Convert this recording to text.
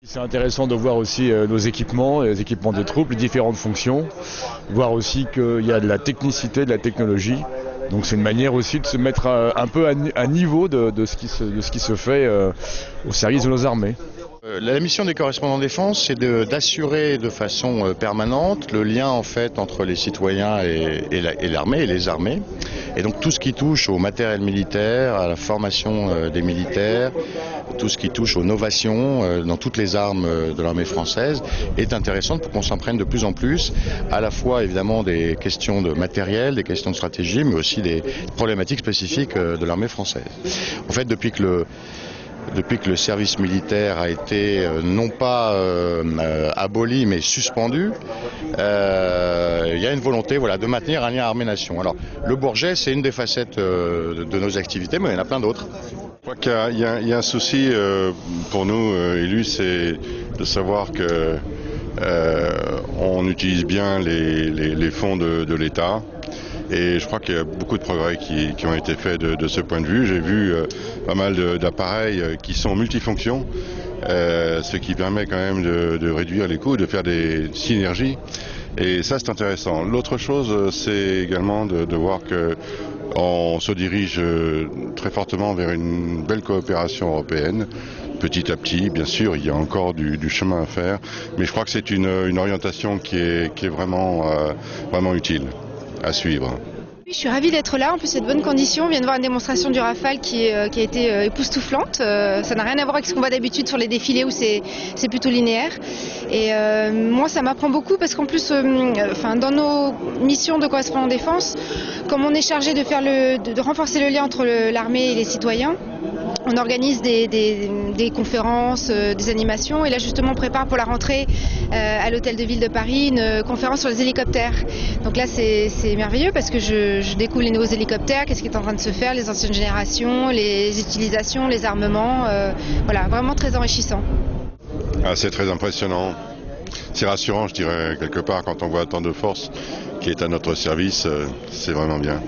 C'est intéressant de voir aussi nos équipements, les équipements des troupes, les différentes fonctions, voir aussi qu'il y a de la technicité, de la technologie. Donc c'est une manière aussi de se mettre un peu à niveau de ce qui se fait au service de nos armées. La mission des correspondants défense, c'est d'assurer de façon permanente le lien en fait entre les citoyens et l'armée et les armées. Et donc tout ce qui touche au matériel militaire, à la formation des militaires, tout ce qui touche aux novations dans toutes les armes de l'armée française est intéressant pour qu'on s'en prenne de plus en plus, à la fois évidemment des questions de matériel, des questions de stratégie, mais aussi des problématiques spécifiques de l'armée française. En fait, depuis que le service militaire a été non pas aboli mais suspendu, il y a une volonté de maintenir un lien armée-nation. Alors le Bourget, c'est une des facettes de nos activités, mais il y en a plein d'autres. Je crois qu'il y a un souci pour nous élus, c'est de savoir que on utilise bien les fonds de l'État. Et je crois qu'il y a beaucoup de progrès qui ont été faits de ce point de vue. J'ai vu pas mal d'appareils qui sont multifonctions, ce qui permet quand même de réduire les coûts, de faire des synergies. Et ça, c'est intéressant. L'autre chose, c'est également de voir qu'on se dirige très fortement vers une belle coopération européenne. Petit à petit, bien sûr, il y a encore du chemin à faire, mais je crois que c'est une orientation qui est vraiment utile à suivre. Je suis ravie d'être là, en plus c'est de bonnes conditions. On vient de voir une démonstration du Rafale qui a été époustouflante. Ça n'a rien à voir avec ce qu'on voit d'habitude sur les défilés où c'est plutôt linéaire. Et moi ça m'apprend beaucoup parce qu'en plus, dans nos missions de correspondant défense, comme on est chargé de renforcer le lien entre l'armée et les citoyens, on organise des conférences, des animations, et là justement on prépare pour la rentrée à l'hôtel de ville de Paris une conférence sur les hélicoptères. Donc là c'est merveilleux parce que je découvre les nouveaux hélicoptères, qu'est-ce qui est en train de se faire, les anciennes générations, les utilisations, les armements, voilà, vraiment très enrichissant. Ah, c'est très impressionnant. C'est rassurant, je dirais, quelque part, quand on voit tant de force qui est à notre service, c'est vraiment bien.